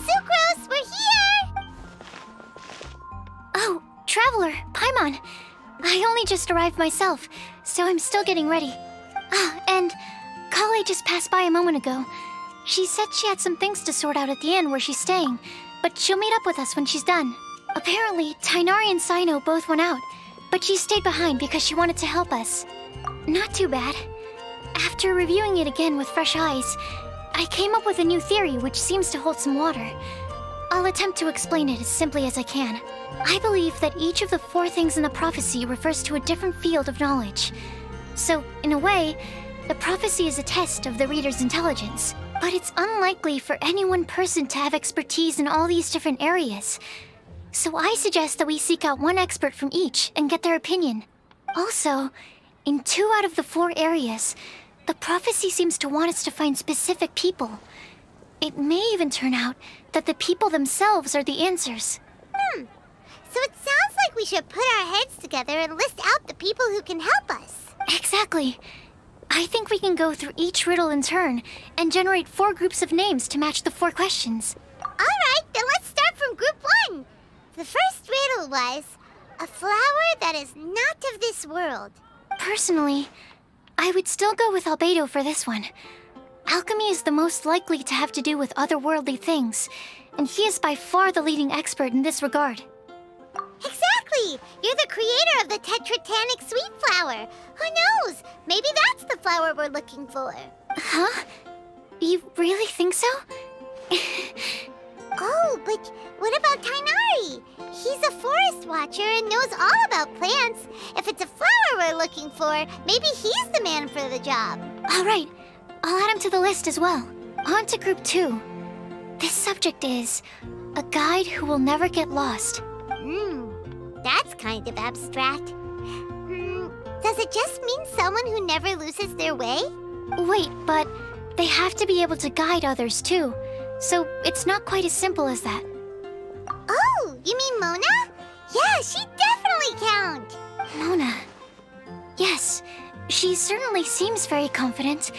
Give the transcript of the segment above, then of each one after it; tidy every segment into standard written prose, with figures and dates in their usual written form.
Sucrose, we're here! Oh, Traveler, Paimon. I only just arrived myself, so I'm still getting ready. Ah, and Kale just passed by a moment ago. She said she had some things to sort out at the inn where she's staying, but she'll meet up with us when she's done. Apparently, Tainari and Sino both went out, but she stayed behind because she wanted to help us. Not too bad. After reviewing it again with fresh eyes, I came up with a new theory which seems to hold some water. I'll attempt to explain it as simply as I can. I believe that each of the 4 things in the prophecy refers to a different field of knowledge. So, in a way, the prophecy is a test of the reader's intelligence. But it's unlikely for any one person to have expertise in all these different areas. So I suggest that we seek out one expert from each and get their opinion. Also, in 2 out of the 4 areas, the prophecy seems to want us to find specific people. It may even turn out that the people themselves are the answers. So it sounds like we should put our heads together and list out the people who can help us. Exactly. I think we can go through each riddle in turn and generate 4 groups of names to match the 4 questions. Alright, then let's start from group 1. The first riddle was, a flower that is not of this world. Personally, I would still go with Albedo for this one. Alchemy is the most likely to have to do with otherworldly things, and he is by far the leading expert in this regard. Exactly! You're the creator of the tetratanic sweet flower. Who knows? Maybe that's the flower we're looking for. Huh? You really think so? Oh, but what about Tainari? He's a forest watcher and knows all about plants. If it's a flower we're looking for, maybe he's the man for the job. All right. I'll add him to the list as well. On to group 2. This subject is a guide who will never get lost. That's kind of abstract. Does it just mean someone who never loses their way? Wait, but they have to be able to guide others too. So it's not quite as simple as that. Oh, you mean Mona? Yeah, she definitely counts. Mona. Yes, she certainly seems very confident.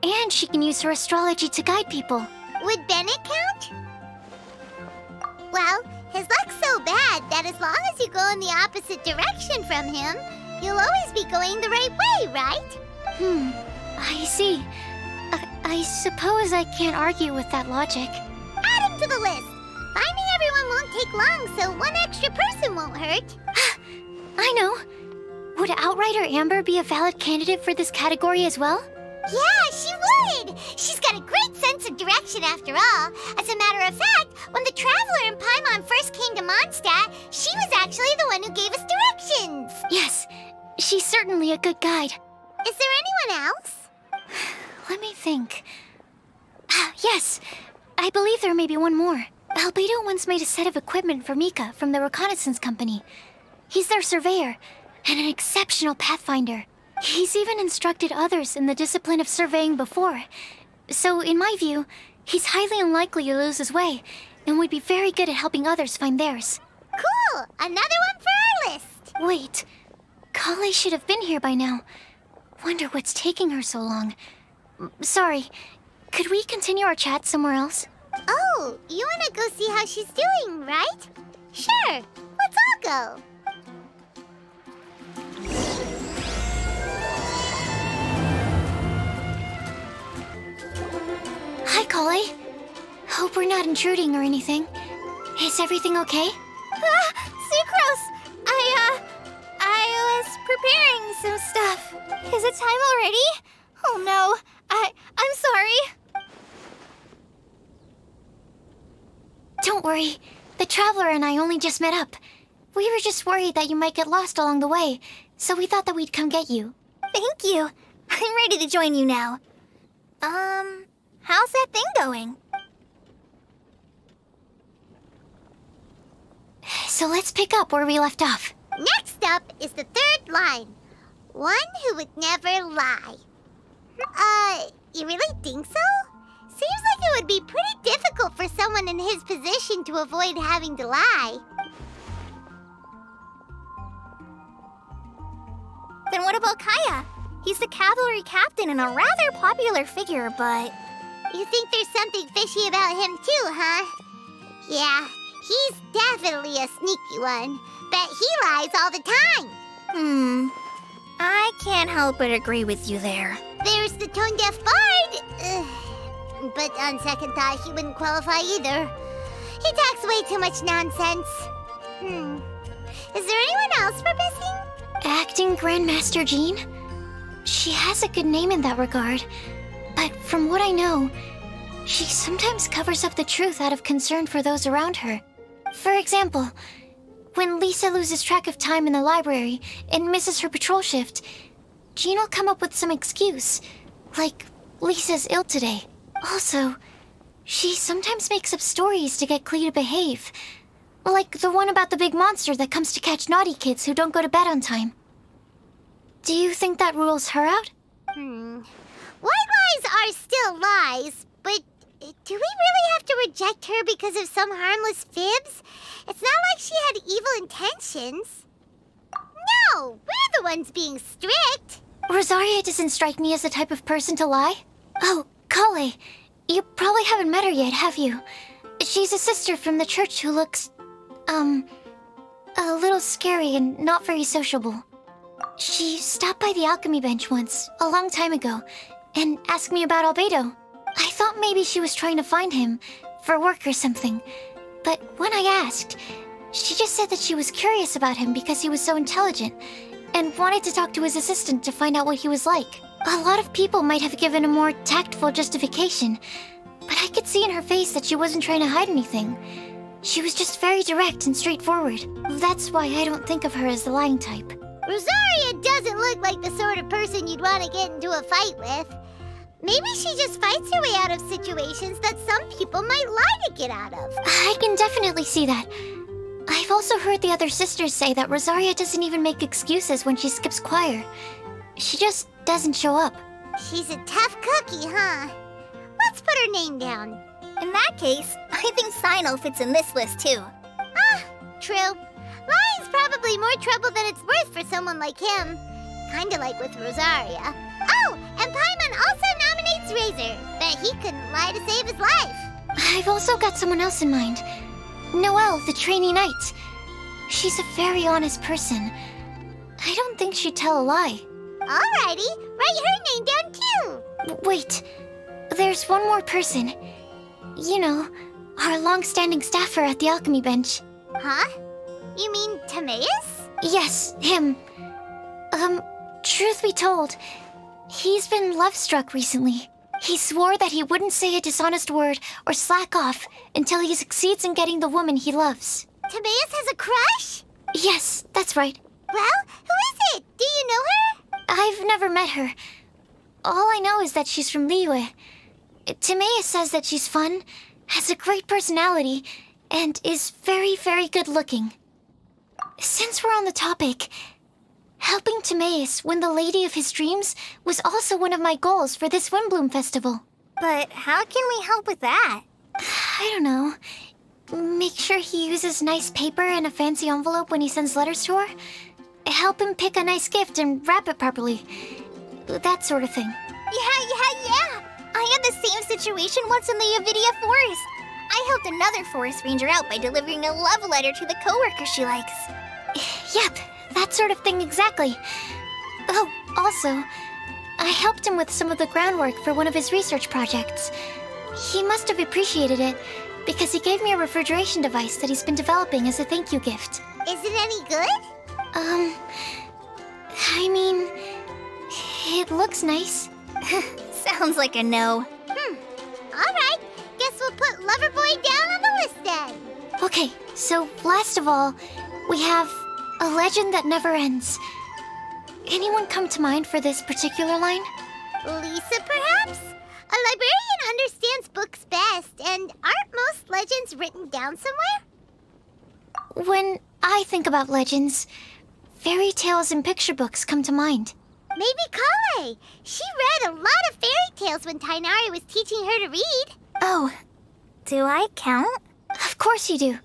And she can use her astrology to guide people. Would Bennett count? Well, his luck's so bad that as long as you go in the opposite direction from him, you'll always be going the right way, right? I see. I suppose I can't argue with that logic. Add him to the list. Finding everyone won't take long, so one extra person won't hurt. I know. Would Outrider Amber be a valid candidate for this category as well? Yeah, she would! She's got a great sense of direction after all. As a matter of fact, when the Traveler and Paimon first came to Mondstadt, she was actually the one who gave us directions. Yes, she's certainly a good guide. Is there anyone else? Let me think. Yes, I believe there may be one more. Albedo once made a set of equipment for Mika from the reconnaissance company. He's their surveyor and an exceptional pathfinder. He's even instructed others in the discipline of surveying before. So, in my view, he's highly unlikely to lose his way, and would be very good at helping others find theirs. Cool! Another one for our list! Wait, Kale should have been here by now. Wonder what's taking her so long. Sorry, could we continue our chat somewhere else? Oh, you wanna go see how she's doing, right? Sure, let's all go. Hi, Kale. Hope we're not intruding or anything. Is everything okay? Sucrose! I was preparing some stuff. Is it time already? Oh no, I'm sorry. Don't worry. The Traveler and I only just met up. We were just worried that you might get lost along the way, so we thought that we'd come get you. Thank you. I'm ready to join you now. How's that thing going? So let's pick up where we left off. Next up is the 3rd line. One who would never lie. You really think so? Seems like it would be pretty difficult for someone in his position to avoid having to lie. Then what about Kaya? He's the cavalry captain and a rather popular figure, but... You think there's something fishy about him too, huh? Yeah, he's definitely a sneaky one. Bet he lies all the time. I can't help but agree with you there. There's the tone-deaf bard. But on second thought, he wouldn't qualify either. He talks way too much nonsense. Is there anyone else we're missing? Acting Grandmaster Jean? She has a good name in that regard. But from what I know, she sometimes covers up the truth out of concern for those around her. For example, when Lisa loses track of time in the library and misses her patrol shift, Jean will come up with some excuse, like Lisa's ill today. Also, she sometimes makes up stories to get Klee to behave. Like the one about the big monster that comes to catch naughty kids who don't go to bed on time. Do you think that rules her out? White lies are still lies, but do we really have to reject her because of some harmless fibs? It's not like she had evil intentions. No, we're the ones being strict. Rosaria doesn't strike me as the type of person to lie. Oh, Kale, you probably haven't met her yet, have you? She's a sister from the church who looks, a little scary and not very sociable. She stopped by the alchemy bench once, a long time ago, and asked me about Albedo. I thought maybe she was trying to find him, for work or something. But when I asked, she just said that she was curious about him because he was so intelligent, and wanted to talk to his assistant to find out what he was like. A lot of people might have given a more tactful justification, but I could see in her face that she wasn't trying to hide anything. She was just very direct and straightforward. That's why I don't think of her as the lying type. Rosaria doesn't look like the sort of person you'd want to get into a fight with. Maybe she just fights her way out of situations that some people might lie to get out of. I can definitely see that. I've also heard the other sisters say that Rosaria doesn't even make excuses when she skips choir. She just doesn't show up. She's a tough cookie, huh? Let's put her name down. In that case, I think Sino fits in this list too. True. Lying's probably more trouble than it's worth for someone like him. Kinda like with Rosaria. Oh, and Paimon also nominates Razor. Bet he couldn't lie to save his life. I've also got someone else in mind. Noelle, the trainee knight. She's a very honest person. I don't think she'd tell a lie. Alrighty, write her name down too. Wait, there's one more person. You know, our long-standing staffer at the alchemy bench. Huh? You mean Timaeus? Yes, him. Truth be told, he's been love-struck recently. He swore that he wouldn't say a dishonest word or slack off until he succeeds in getting the woman he loves. Timaeus has a crush? Yes, that's right. Well, who is it? Do you know her? I've never met her. All I know is that she's from Liyue. Timaeus says that she's fun, has a great personality, and is very, very good-looking. Since we're on the topic, helping Timaeus win the lady of his dreams was also one of my goals for this Windblume festival. But how can we help with that? I don't know. Make sure he uses nice paper and a fancy envelope when he sends letters to her. Help him pick a nice gift and wrap it properly. That sort of thing. Yeah! I had the same situation once in the Avidia Forest. I helped another forest ranger out by delivering a love letter to the coworker she likes. Yep, that sort of thing exactly. Oh, also, I helped him with some of the groundwork for one of his research projects. He must have appreciated it, because he gave me a refrigeration device that he's been developing as a thank you gift. Is it any good? I mean, it looks nice. Sounds like a no. Alright, guess we'll put Loverboy down on the list then. Okay, so last of all, we have a legend that never ends. Anyone come to mind for this particular line? Lisa, perhaps? A librarian understands books best, and aren't most legends written down somewhere? When I think about legends, fairy tales and picture books come to mind. Maybe Kale. She read a lot of fairy tales when Tainari was teaching her to read. Oh, do I count? Of course you do.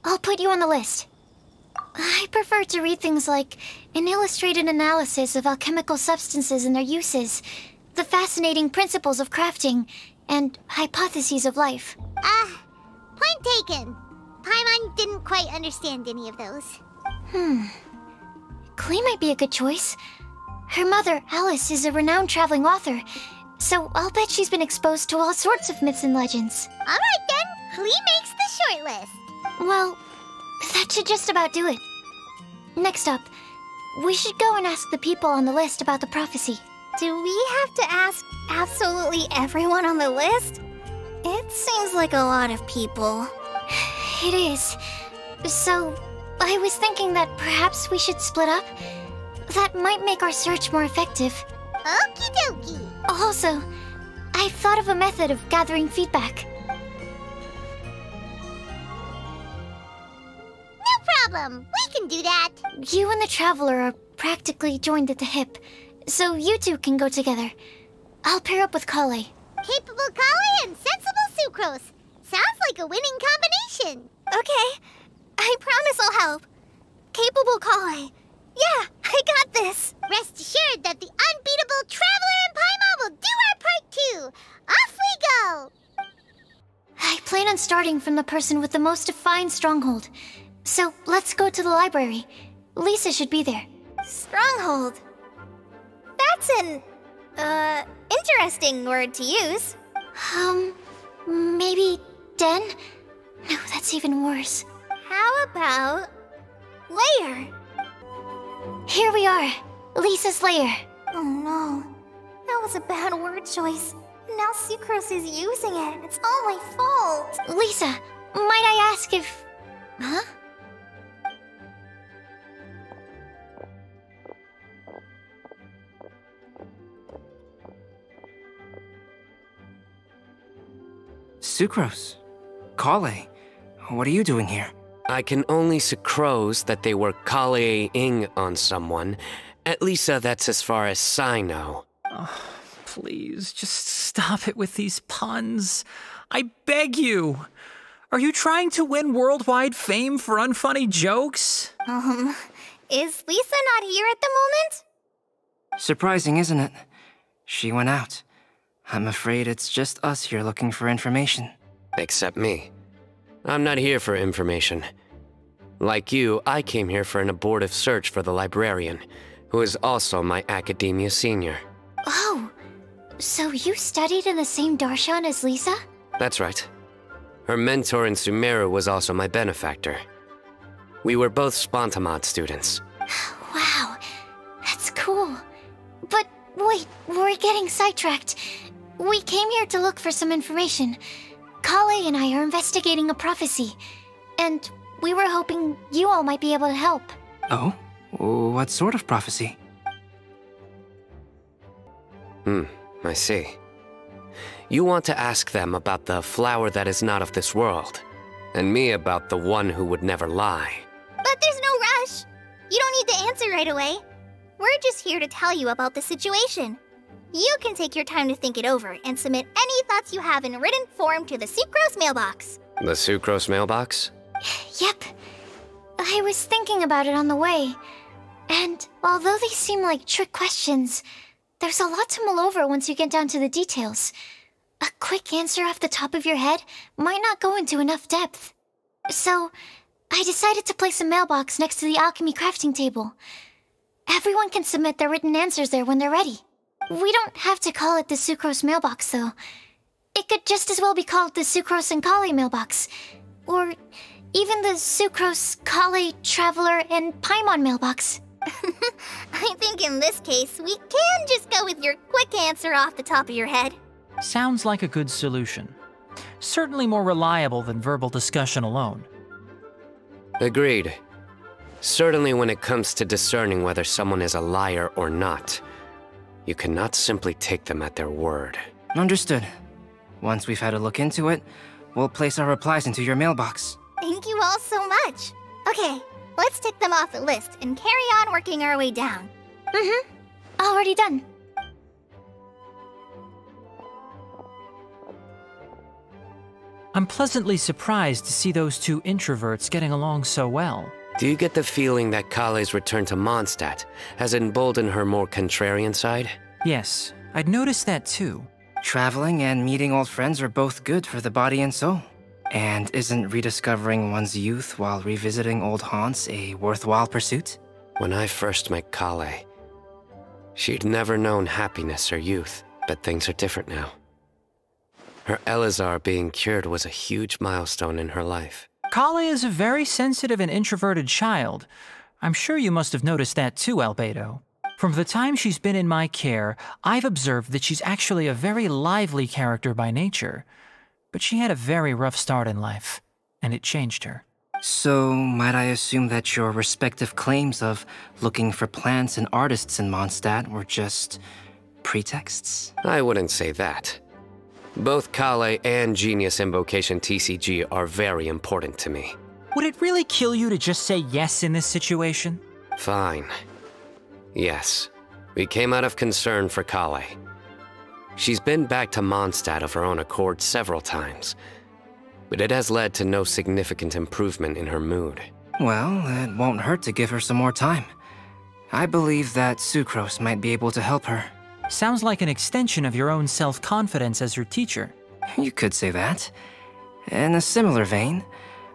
I'll put you on the list. I prefer to read things like an illustrated analysis of alchemical substances and their uses, the fascinating principles of crafting, and hypotheses of life. Point taken. Paimon didn't quite understand any of those. Klee might be a good choice. Her mother, Alice, is a renowned traveling author, so I'll bet she's been exposed to all sorts of myths and legends. Alright then, Klee makes the short list. Well, that should just about do it. Next up, we should go and ask the people on the list about the prophecy. Do we have to ask absolutely everyone on the list? It seems like a lot of people. It is. So, I was thinking that perhaps we should split up. That might make our search more effective. Okie dokie. Also, I've thought of a method of gathering feedback. No problem, we can do that. You and the Traveler are practically joined at the hip, so you two can go together. I'll pair up with Kale. Capable Kale and sensible Sucrose. Sounds like a winning combination. Okay, I promise I'll help. Capable Kale. Yeah, I got this. Rest assured that the unbeatable Traveler and Paimon will do our part too. Off we go. I plan on starting from the person with the most defined stronghold. So let's go to the library. Lisa should be there. Stronghold. That's an, interesting word to use. Maybe den? No, that's even worse. How about lair? Here we are, Lisa's lair. Oh no, that was a bad word choice. Now Sucrose is using it. It's all my fault. Lisa, might I ask if... Huh? Sucrose. Kale. What are you doing here? I can only sucrose that they were Kale-ing on someone. At least that's as far as I know. Oh, please, just stop it with these puns. I beg you. Are you trying to win worldwide fame for unfunny jokes? Is Lisa not here at the moment? Surprising, isn't it? She went out. I'm afraid it's just us here looking for information. Except me. I'm not here for information. Like you, I came here for an abortive search for the librarian, who is also my academia senior. Oh, so you studied in the same darshan as Lisa? That's right. Her mentor in Sumeru was also my benefactor. We were both Spontamod students. Wow, that's cool. But wait, we're getting sidetracked. We came here to look for some information. Kale and I are investigating a prophecy, and we were hoping you all might be able to help. Oh? What sort of prophecy? I see. You want to ask them about the flower that is not of this world, and me about the one who would never lie. But there's no rush. You don't need to answer right away. We're just here to tell you about the situation. You can take your time to think it over and submit any thoughts you have in written form to the Sucrose mailbox. The Sucrose mailbox? Yep. I was thinking about it on the way. And although they seem like trick questions, there's a lot to mull over once you get down to the details. A quick answer off the top of your head might not go into enough depth. So, I decided to place a mailbox next to the alchemy crafting table. Everyone can submit their written answers there when they're ready. We don't have to call it the Sucrose mailbox, though. It could just as well be called the Sucrose and Kale mailbox. Or even the Sucrose, Kale, Traveler, and Paimon mailbox. I think in this case, we can just go with your quick answer off the top of your head. Sounds like a good solution. Certainly more reliable than verbal discussion alone. Agreed. Certainly when it comes to discerning whether someone is a liar or not, you cannot simply take them at their word. Understood. Once we've had a look into it, we'll place our replies into your mailbox. Thank you all so much. Okay, let's tick them off the list and carry on working our way down. Already done. I'm pleasantly surprised to see those two introverts getting along so well. Do you get the feeling that Kale's return to Mondstadt has emboldened her more contrarian side? Yes, I'd noticed that too. Traveling and meeting old friends are both good for the body and soul. And isn't rediscovering one's youth while revisiting old haunts a worthwhile pursuit? When I first met Kale, she'd never known happiness or youth, but things are different now. Her Elazar being cured was a huge milestone in her life. Kale is a very sensitive and introverted child. I'm sure you must have noticed that too, Albedo. From the time she's been in my care, I've observed that she's actually a very lively character by nature. But she had a very rough start in life, and it changed her. So, might I assume that your respective claims of looking for plants and artists in Mondstadt were just pretexts? I wouldn't say that. Both Kale and Genius Invocation TCG are very important to me. Would it really kill you to just say yes in this situation? Fine. Yes, we came out of concern for Kale. She's been back to Mondstadt of her own accord several times, but it has led to no significant improvement in her mood. Well, it won't hurt to give her some more time. I believe that Sucrose might be able to help her. Sounds like an extension of your own self-confidence as your teacher. You could say that. In a similar vein,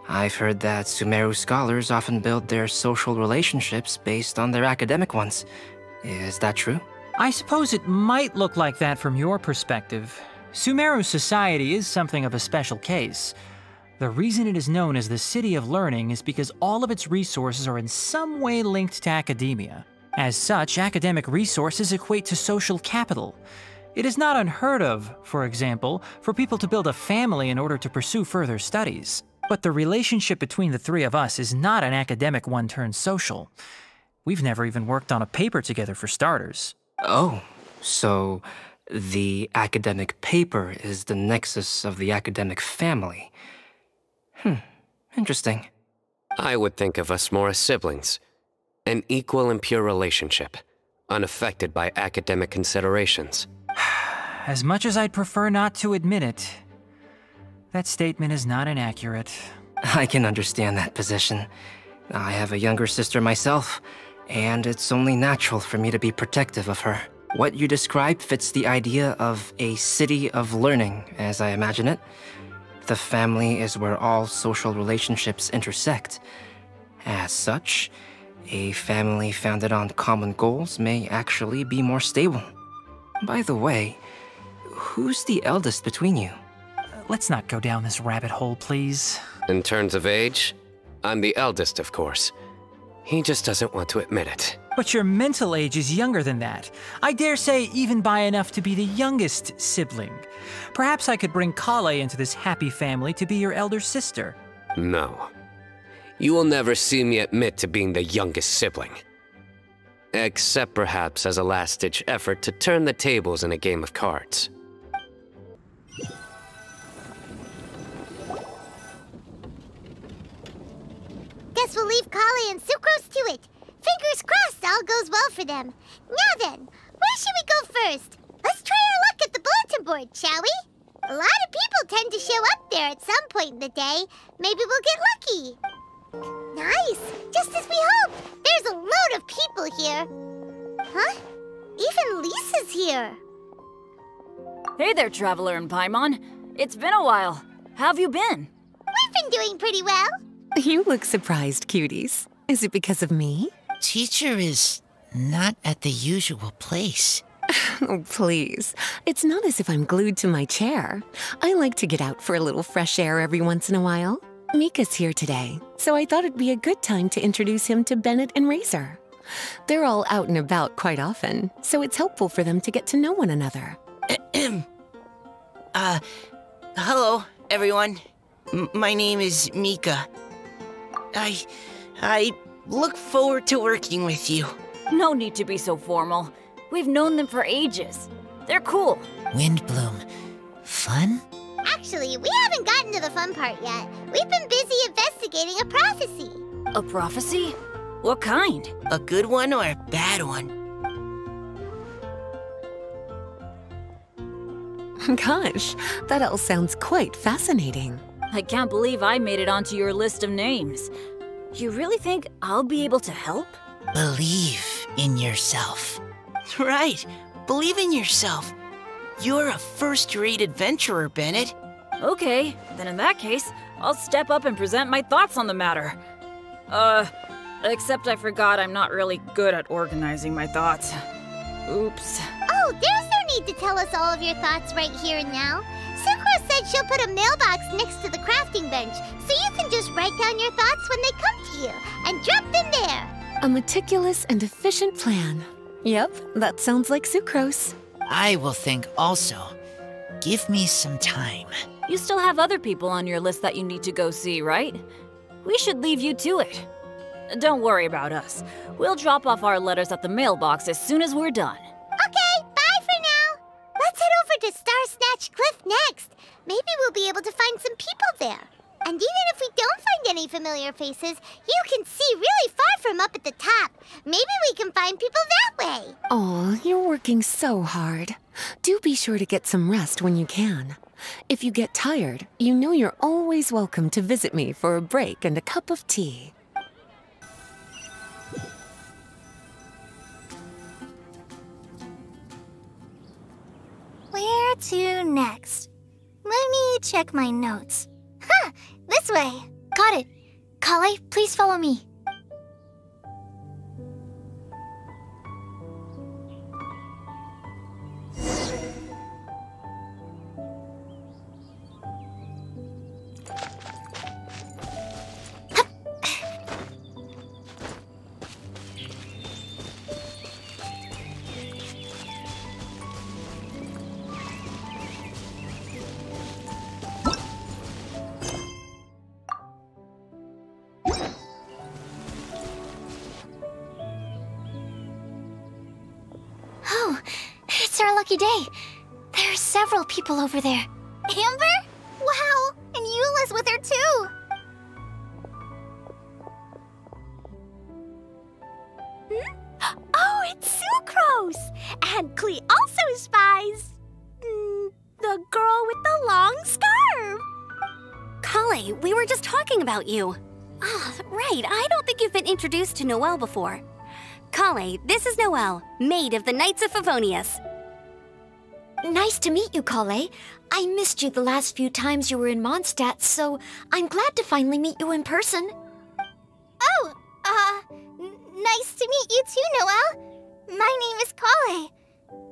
I've heard that Sumeru scholars often build their social relationships based on their academic ones. Is that true? I suppose it might look like that from your perspective. Sumeru society is something of a special case. The reason it is known as the City of Learning is because all of its resources are in some way linked to academia. As such, academic resources equate to social capital. It is not unheard of, for example, for people to build a family in order to pursue further studies. But the relationship between the three of us is not an academic one turned social. We've never even worked on a paper together for starters. Oh, so the academic paper is the nexus of the academic family. Interesting. I would think of us more as siblings. An equal and pure relationship, unaffected by academic considerations. As much as I'd prefer not to admit it, that statement is not inaccurate. I can understand that position. I have a younger sister myself, and it's only natural for me to be protective of her. What you describe fits the idea of a city of learning, as I imagine it. The family is where all social relationships intersect. As such, a family founded on common goals may actually be more stable. By the way, who's the eldest between you? Let's not go down this rabbit hole, please. In terms of age, I'm the eldest, of course. He just doesn't want to admit it. But your mental age is younger than that. I dare say even by enough to be the youngest sibling. Perhaps I could bring Kale into this happy family to be your elder sister. No. You will never see me admit to being the youngest sibling. Except perhaps as a last-ditch effort to turn the tables in a game of cards. Guess we'll leave Kale and Sucrose to it. Fingers crossed all goes well for them. Now then, where should we go first? Let's try our luck at the bulletin board, shall we? A lot of people tend to show up there at some point in the day. Maybe we'll get lucky. Nice! Just as we hoped! There's a load of people here. Huh? Even Lisa's here. Hey there, Traveler and Paimon. It's been a while. How have you been? We've been doing pretty well. You look surprised, cuties. Is it because of me? Teacher is not at the usual place. Oh, please. It's not as if I'm glued to my chair. I like to get out for a little fresh air every once in a while. Mika's here today, so I thought it'd be a good time to introduce him to Bennett and Razor. They're all out and about quite often, so it's helpful for them to get to know one another. Hello, everyone. My name is Mika. I look forward to working with you. No need to be so formal. We've known them for ages. They're cool. Windblume. Fun? Actually, we haven't gotten to the fun part yet. We've been busy investigating a prophecy. A prophecy? What kind? A good one or a bad one? Gosh, that all sounds quite fascinating. I can't believe I made it onto your list of names. You really think I'll be able to help? Believe in yourself. Right. Believe in yourself. You're a first-rate adventurer, Bennett. Okay, then in that case, I'll step up and present my thoughts on the matter. Except I forgot I'm not really good at organizing my thoughts. Oops. Oh, there's no need to tell us all of your thoughts right here and now. Sucrose said she'll put a mailbox next to the crafting bench, so you can just write down your thoughts when they come to you, and drop them there. A meticulous and efficient plan. Yep, that sounds like Sucrose. I will think also. Give me some time. You still have other people on your list that you need to go see, right? We should leave you to it. Don't worry about us. We'll drop off our letters at the mailbox as soon as we're done. Okay, bye for now. Let's head over to Star Snatch Cliff next. Maybe we'll be able to find some people there. And even if we don't find any familiar faces, you can see really far from up at the top. Maybe we can find people that way. Oh, you're working so hard. Do be sure to get some rest when you can. If you get tired, you know you're always welcome to visit me for a break and a cup of tea. Where to next? Let me check my notes. Huh, this way. Got it. Kale, please follow me. Oh, it's our lucky day. There are several people over there. Amber? Wow, and Eula's with her too. Oh, it's Sucrose! And Klee also spies the girl with the long scarf. Kale, we were just talking about you. Ah, right, I don't think you've been introduced to Noelle before. Kale, this is Noelle, maid of the Knights of Favonius. Nice to meet you, Kale. I missed you the last few times you were in Mondstadt, so I'm glad to finally meet you in person. Oh, nice to meet you too, Noelle. My name is Kale.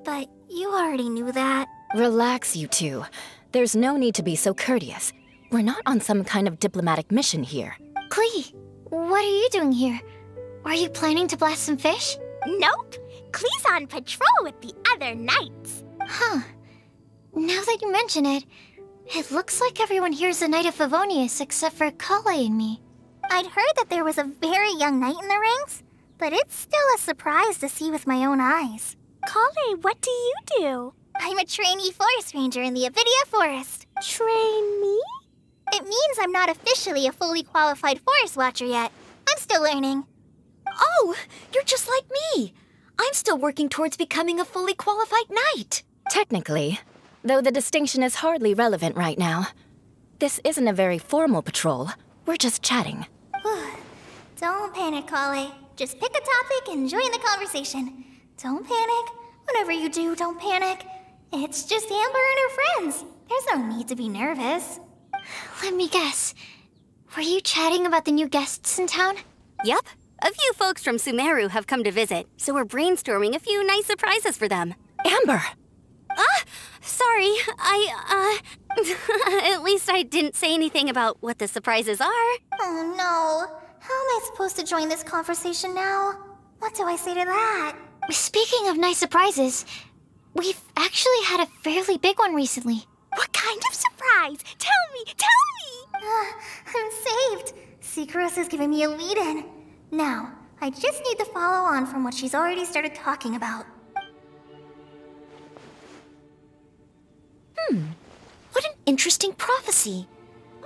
But you already knew that. Relax, you two. There's no need to be so courteous. We're not on some kind of diplomatic mission here. Klee, what are you doing here? Are you planning to blast some fish? Nope. Klee's on patrol with the other knights. Huh. Now that you mention it, it looks like everyone here's a Knight of Favonius except for Kale and me. I'd heard that there was a very young knight in the ranks, but it's still a surprise to see with my own eyes. Kale, what do you do? I'm a trainee forest ranger in the Avidia Forest. Trainee? It means I'm not officially a fully qualified forest watcher yet. I'm still learning. Oh, you're just like me. I'm still working towards becoming a fully qualified knight. Technically, though the distinction is hardly relevant right now. This isn't a very formal patrol. We're just chatting. Don't panic, Kale. Just pick a topic and join the conversation. Don't panic. Whatever you do, don't panic. It's just Amber and her friends. There's no need to be nervous. Let me guess. Were you chatting about the new guests in town? Yep. A few folks from Sumeru have come to visit, so we're brainstorming a few nice surprises for them. Amber! Sorry, at least I didn't say anything about what the surprises are. Oh no. How am I supposed to join this conversation now? What do I say to that? Speaking of nice surprises, we've actually had a fairly big one recently. What kind of surprise? Tell me! I'm saved. Sucrose is giving me a lead-in. Now, I just need to follow on from what she's already started talking about. What an interesting prophecy.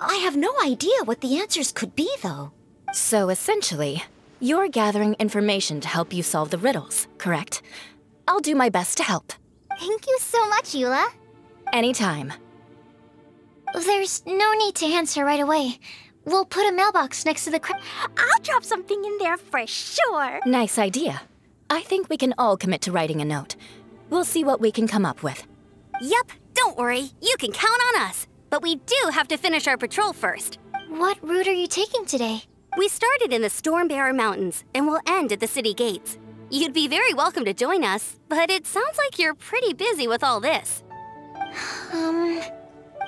I have no idea what the answers could be, though. So essentially, you're gathering information to help you solve the riddles, correct? I'll do my best to help. Thank you so much, Eula. Anytime. There's no need to answer right away. We'll put a mailbox next to the I'll drop something in there for sure. Nice idea. I think we can all commit to writing a note. We'll see what we can come up with. Yep, don't worry. You can count on us. but we do have to finish our patrol first. What route are you taking today? We started in the Stormbearer Mountains and will end at the city gates. You'd be very welcome to join us, but it sounds like you're pretty busy with all this.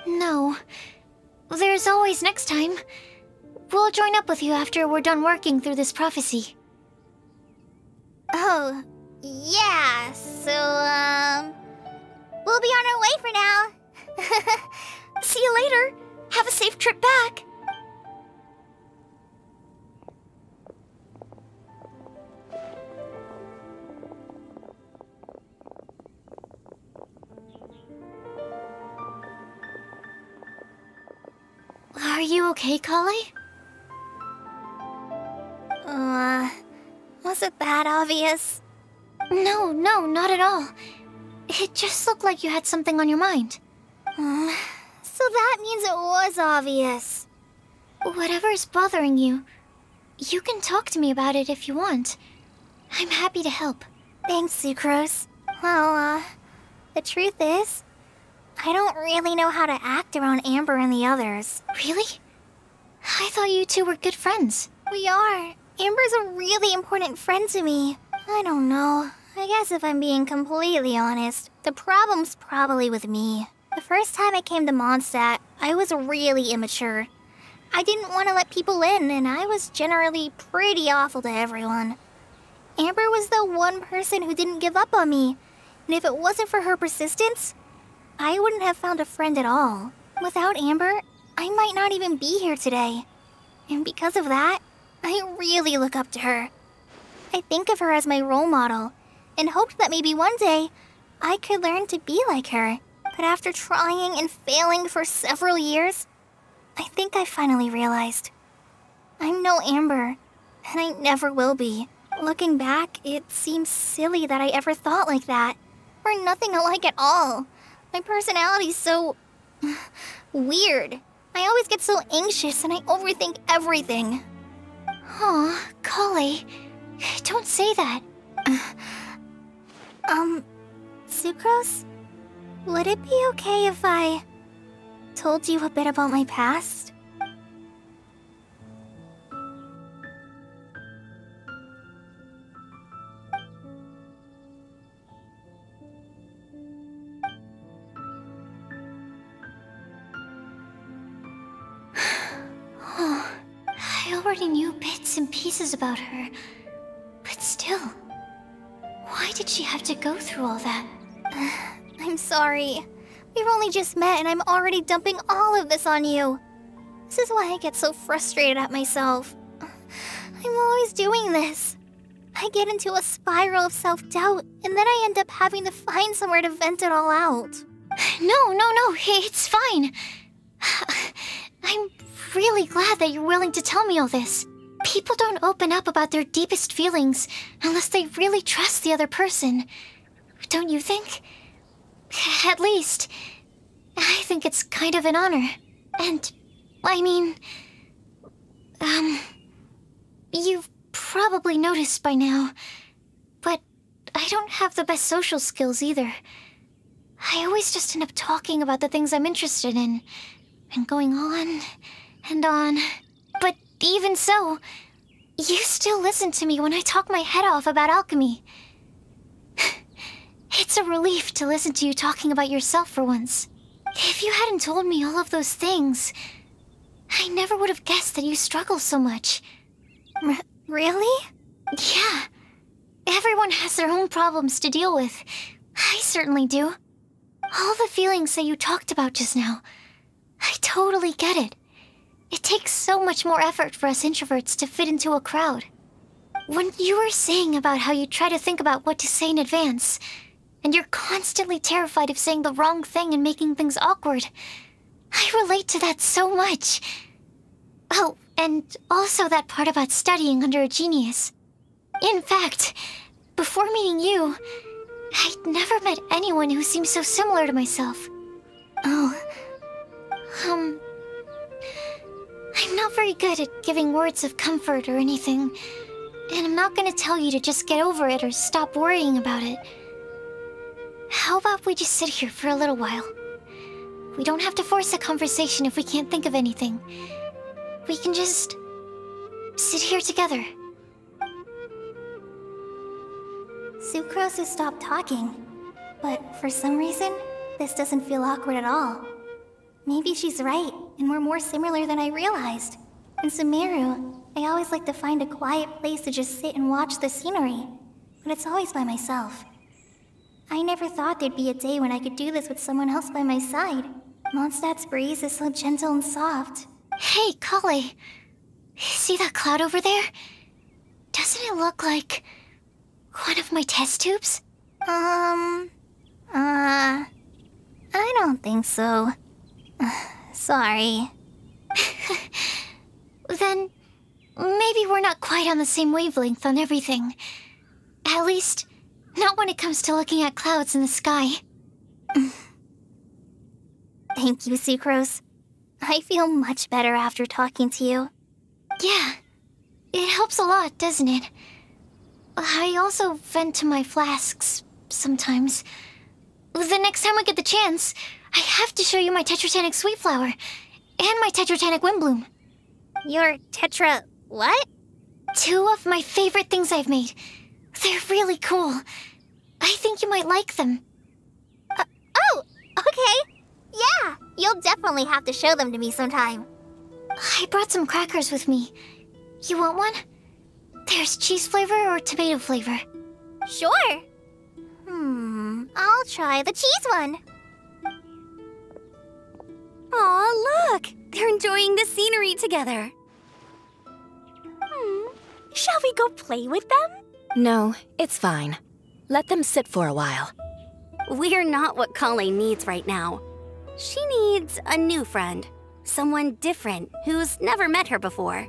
No. There's always next time. We'll join up with you after we're done working through this prophecy. Oh, yeah, so, we'll be on our way for now. See you later. Have a safe trip back. Are you okay, Kale? Was it that obvious? No, not at all. It just looked like you had something on your mind. So that means it was obvious. Whatever's bothering you, you can talk to me about it if you want. I'm happy to help. Thanks, Sucrose. Well, the truth is, I don't really know how to act around Amber and the others. Really? I thought you two were good friends. We are. Amber's a really important friend to me. I don't know. I guess if I'm being completely honest, the problem's probably with me. The first time I came to Mondstadt, I was really immature. I didn't want to let people in, and I was generally pretty awful to everyone. Amber was the one person who didn't give up on me, and if it wasn't for her persistence, I wouldn't have found a friend at all. Without Amber, I might not even be here today. And because of that, I really look up to her. I think of her as my role model, and hoped that maybe one day I could learn to be like her. But after trying and failing for several years, I think I finally realized. I'm no Amber, and I never will be. Looking back, it seems silly that I ever thought like that. We're nothing alike at all. My personality's so weird. I always get so anxious and I overthink everything. Aw, Kale, don't say that. Sucrose? Would it be okay if I told you a bit about my past? I already knew bits and pieces about her, but still, why did she have to go through all that? I'm sorry. We've only just met and I'm already dumping all of this on you. This is why I get so frustrated at myself. I'm always doing this. I get into a spiral of self-doubt, and then I end up having to find somewhere to vent it all out. No, it's fine. I'm really glad that you're willing to tell me all this. People don't open up about their deepest feelings unless they really trust the other person. Don't you think? At least, I think it's kind of an honor. And, I mean, you've probably noticed by now, but I don't have the best social skills either. I always just end up talking about the things I'm interested in, and going on and on. But even so, you still listen to me when I talk my head off about alchemy. It's a relief to listen to you talking about yourself for once. If you hadn't told me all of those things, I never would have guessed that you struggle so much. Really? Yeah. Everyone has their own problems to deal with. I certainly do. All the feelings that you talked about just now, I totally get it. It takes so much more effort for us introverts to fit into a crowd. When you were saying about how you try to think about what to say in advance, and you're constantly terrified of saying the wrong thing and making things awkward, I relate to that so much. Oh, and also that part about studying under a genius. In fact, before meeting you, I'd never met anyone who seemed so similar to myself. Oh. I'm not very good at giving words of comfort or anything, and I'm not gonna tell you to just get over it or stop worrying about it. How about we just sit here for a little while? We don't have to force a conversation if we can't think of anything. We can just sit here together. Sucrose has stopped talking, but for some reason, this doesn't feel awkward at all. Maybe she's right, and we're more similar than I realized. In Sumeru, I always like to find a quiet place to just sit and watch the scenery, but it's always by myself. I never thought there'd be a day when I could do this with someone else by my side. Mondstadt's breeze is so gentle and soft. Hey, Kale. See that cloud over there? Doesn't it look like one of my test tubes? I don't think so. Sorry. Then maybe we're not quite on the same wavelength on everything. At least, not when it comes to looking at clouds in the sky. Thank you, Sucrose. I feel much better after talking to you. Yeah, it helps a lot, doesn't it? I also vent to my flasks sometimes. The next time I get the chance, I have to show you my Tetratanic Sweet Flower and my Tetratanic Windblume. Your Tetra... what? 2 of my favorite things I've made. They're really cool. I think you might like them. Oh, okay. Yeah, you'll definitely have to show them to me sometime. I brought some crackers with me. You want one? There's cheese flavor or tomato flavor. Sure. I'll try the cheese one. Aw, look! They're enjoying the scenery together. Shall we go play with them? No, it's fine. Let them sit for a while. We're not what Kale needs right now. She needs a new friend. Someone different who's never met her before.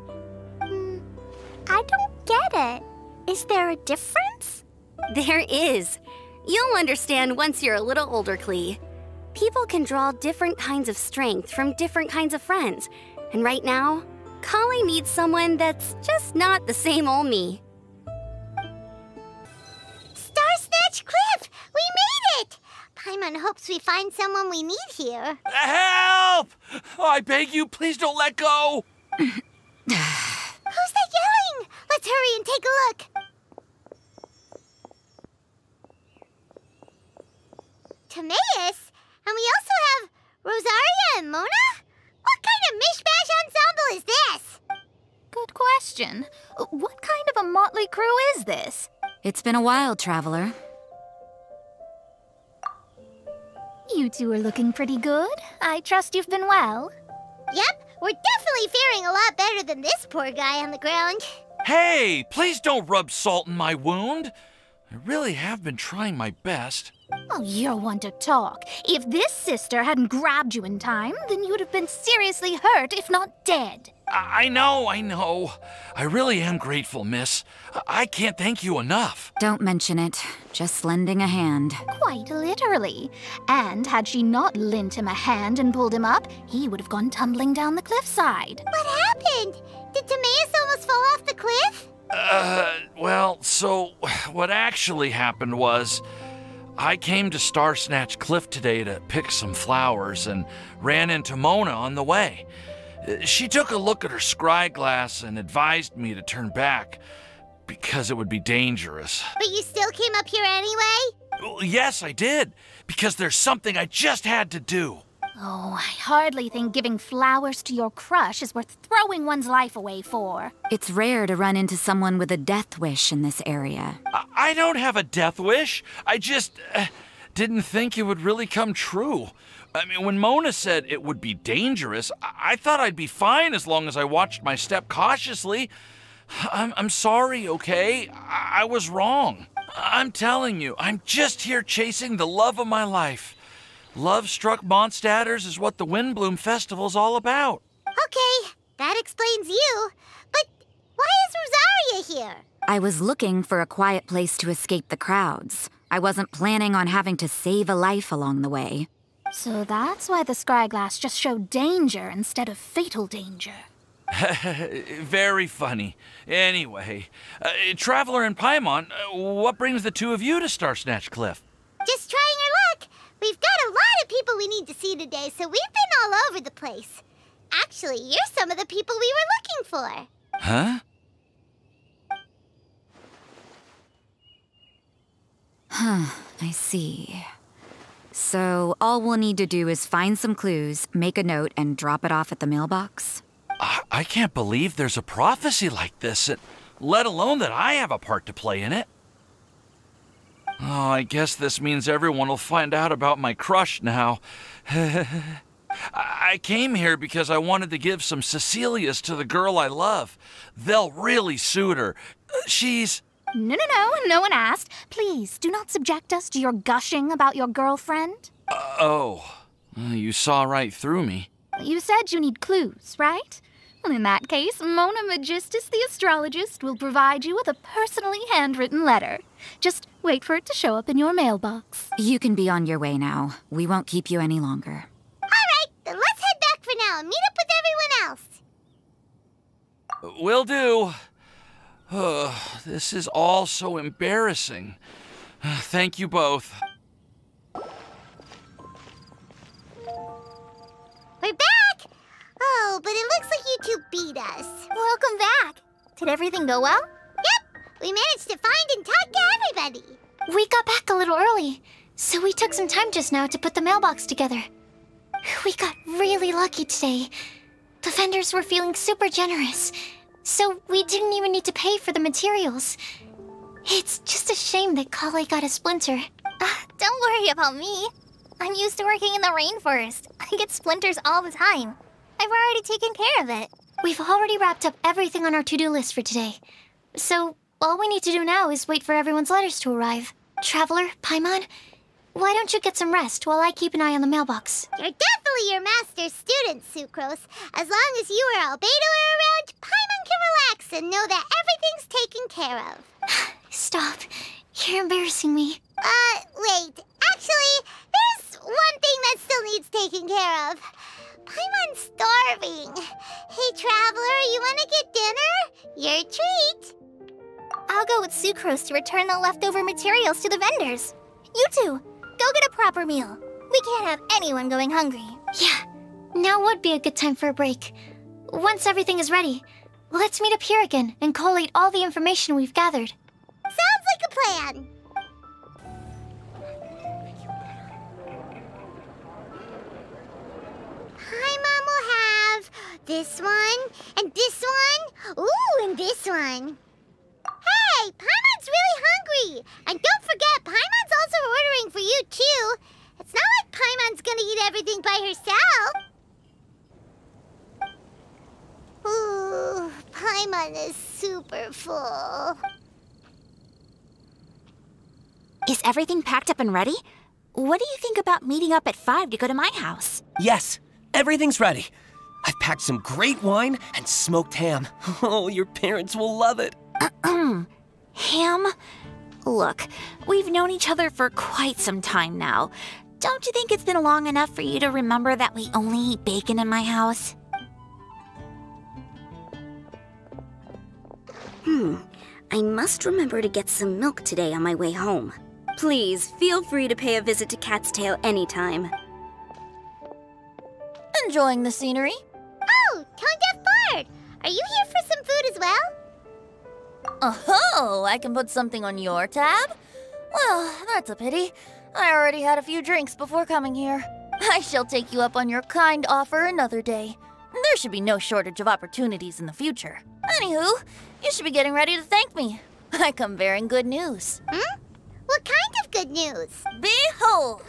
I don't get it. Is there a difference? There is. You'll understand once you're a little older, Klee. People can draw different kinds of strength from different kinds of friends. And right now, Kale needs someone that's just not the same old me. Star Snatch Cliff! We made it! Paimon hopes we find someone we need here. Help! I beg you, please don't let go! Who's that yelling? Let's hurry and take a look. Timaeus? And we also have Rosaria and Mona? What kind of mishmash ensemble is this? Good question. What kind of a motley crew is this? It's been a while, Traveler. You two are looking pretty good. I trust you've been well. Yep, we're definitely faring a lot better than this poor guy on the ground. Hey, please don't rub salt in my wound. I really have been trying my best. Oh, you're one to talk. If this sister hadn't grabbed you in time, then you'd have been seriously hurt, if not dead. I know. I really am grateful, miss. I can't thank you enough. Don't mention it. Just lending a hand. Quite literally. And had she not lent him a hand and pulled him up, he would have gone tumbling down the cliffside. What happened? Did Timaeus almost fall off the cliff? Well, so what actually happened was I came to Star Snatch Cliff today to pick some flowers and ran into Mona on the way. She took a look at her scry glass and advised me to turn back because it would be dangerous. But you still came up here anyway? Well, yes, I did, because there's something I just had to do. Oh, I hardly think giving flowers to your crush is worth throwing one's life away for. It's rare to run into someone with a death wish in this area. I don't have a death wish. I just didn't think it would really come true. I mean, when Mona said it would be dangerous, I thought I'd be fine as long as I watched my step cautiously. I'm sorry, okay? I was wrong. I'm telling you, I'm just here chasing the love of my life. Love-struck Mondstadters is what the Windblume Festival's all about. Okay, that explains you. But why is Rosaria here? I was looking for a quiet place to escape the crowds. I wasn't planning on having to save a life along the way. So that's why the scryglass just showed danger instead of fatal danger. Very funny. Anyway, Traveler and Paimon, what brings the two of you to Star Snatch Cliff? Just trying our luck. We've got a lot of people we need to see today, so we've been all over the place. Actually, you're some of the people we were looking for. Huh? I see. So all we'll need to do is find some clues, make a note, and drop it off at the mailbox? I can't believe there's a prophecy like this, let alone that I have a part to play in it. Oh, I guess this means everyone will find out about my crush now. I came here because I wanted to give some Cecilias to the girl I love. They'll really suit her. She's... No, no one asked. Please, do not subject us to your gushing about your girlfriend. You saw right through me. You said you need clues, right? Well, in that case, Mona Magistus the astrologist will provide you with a personally handwritten letter. Just wait for it to show up in your mailbox. You can be on your way now. We won't keep you any longer. All right, then let's head back for now and meet up with everyone else. Will do. This is all so embarrassing. Thank you both. We're back! Oh, but it looks like you two beat us. Welcome back. Did everything go well? Yep, we managed to find and talk to everybody. We got back a little early, so we took some time just now to put the mailbox together. We got really lucky today. The vendors were feeling super generous, so we didn't even need to pay for the materials. It's just a shame that Kale got a splinter. Don't worry about me. I'm used to working in the rainforest. I get splinters all the time. I've already taken care of it. We've already wrapped up everything on our to-do list for today. So all we need to do now is wait for everyone's letters to arrive. Traveler, Paimon, why don't you get some rest while I keep an eye on the mailbox? You're definitely your master's student, Sucrose. As long as you or Albedo are around, Paimon can relax and know that everything's taken care of. Stop. You're embarrassing me. Wait. Actually, there's one thing that still needs taking care of. Paimon's starving. Hey, Traveler, you want to get dinner? Your treat. I'll go with Sucrose to return the leftover materials to the vendors. You two, go get a proper meal. We can't have anyone going hungry. Yeah, now would be a good time for a break. Once everything is ready, let's meet up here again and collate all the information we've gathered. Sounds like a plan. Paimon will have this one, and this one, ooh, and this one. Hey, Paimon's really hungry! And don't forget, Paimon's also ordering for you, too. It's not like Paimon's gonna eat everything by herself. Ooh, Paimon is super full. Is everything packed up and ready? What do you think about meeting up at 5 to go to my house? Yes, everything's ready. I've packed some great wine and smoked ham. Oh, your parents will love it. Ham? Look, we've known each other for quite some time now. Don't you think it's been long enough for you to remember that we only eat bacon in my house? I must remember to get some milk today on my way home. Please, feel free to pay a visit to Cat's Tail anytime. Enjoying the scenery? Oh, Tone-Deaf Bard! Are you here for some food as well? Oh, I can put something on your tab? Well, that's a pity. I already had a few drinks before coming here. I shall take you up on your kind offer another day. There should be no shortage of opportunities in the future. Anywho, you should be getting ready to thank me. I come bearing good news. What kind of good news? Behold!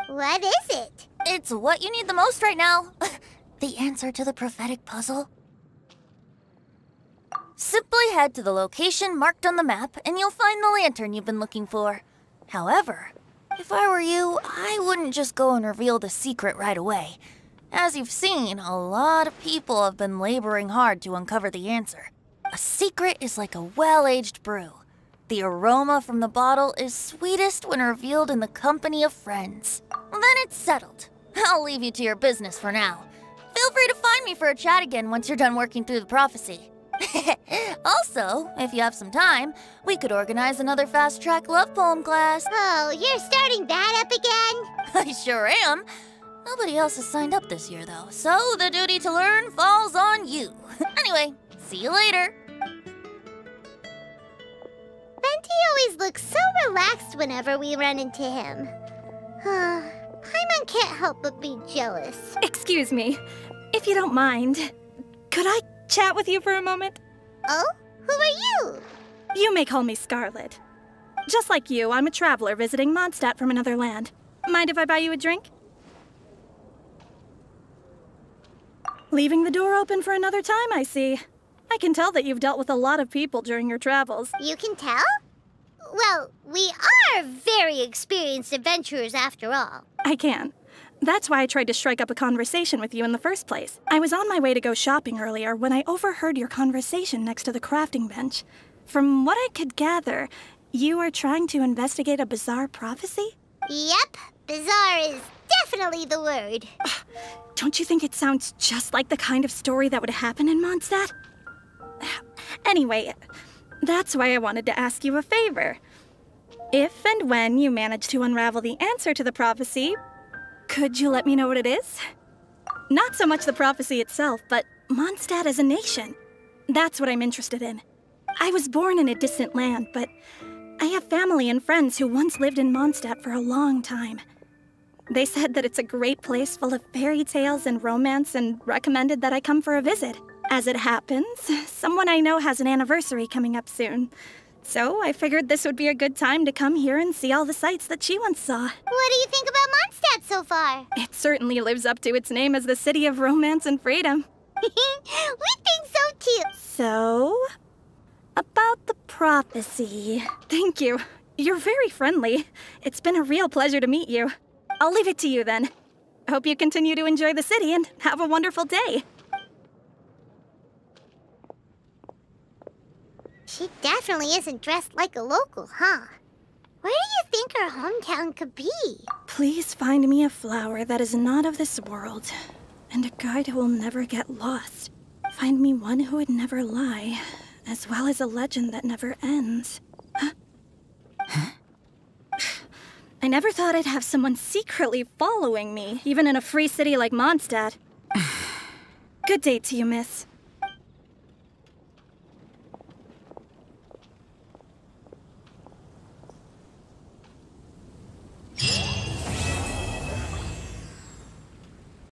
What is it? It's what you need the most right now. The answer to the prophetic puzzle. Simply head to the location marked on the map and you'll find the lantern you've been looking for. However, if I were you, I wouldn't just go and reveal the secret right away. As you've seen, a lot of people have been laboring hard to uncover the answer. A secret is like a well-aged brew. The aroma from the bottle is sweetest when revealed in the company of friends. Then it's settled. I'll leave you to your business for now. Feel free to find me for a chat again once you're done working through the prophecy. Also, if you have some time, we could organize another fast-track love poem class. Oh, you're starting that up again? I sure am. Nobody else has signed up this year, though, so the duty to learn falls on you. Anyway, see you later. Venti always looks so relaxed whenever we run into him. Paimon can't help but be jealous. Excuse me, if you don't mind, could I chat with you for a moment? Oh? Who are you? You may call me Scarlet. Just like you, I'm a traveler visiting Mondstadt from another land. Mind if I buy you a drink? Leaving the door open for another time, I see. I can tell that you've dealt with a lot of people during your travels. You can tell? Well, we are very experienced adventurers after all. I can. That's why I tried to strike up a conversation with you in the first place. I was on my way to go shopping earlier when I overheard your conversation next to the crafting bench. From what I could gather, you are trying to investigate a bizarre prophecy? Yep, bizarre is definitely the word. Don't you think it sounds just like the kind of story that would happen in Mondstadt? Anyway, that's why I wanted to ask you a favor. If and when you manage to unravel the answer to the prophecy, could you let me know what it is? Not so much the prophecy itself, but Mondstadt as a nation. That's what I'm interested in. I was born in a distant land, but I have family and friends who once lived in Mondstadt for a long time. They said that it's a great place full of fairy tales and romance and recommended that I come for a visit. As it happens, someone I know has an anniversary coming up soon. So I figured this would be a good time to come here and see all the sights that she once saw. What do you think about Mondstadt so far? It certainly lives up to its name as the city of romance and freedom. We think so too. So, about the prophecy. Thank you. You're very friendly. It's been a real pleasure to meet you. I'll leave it to you then. Hope you continue to enjoy the city and have a wonderful day. She definitely isn't dressed like a local, huh? Where do you think her hometown could be? Please find me a flower that is not of this world, and a guide who will never get lost. Find me one who would never lie, as well as a legend that never ends. Huh? I never thought I'd have someone secretly following me, even in a free city like Mondstadt. Good day to you, miss.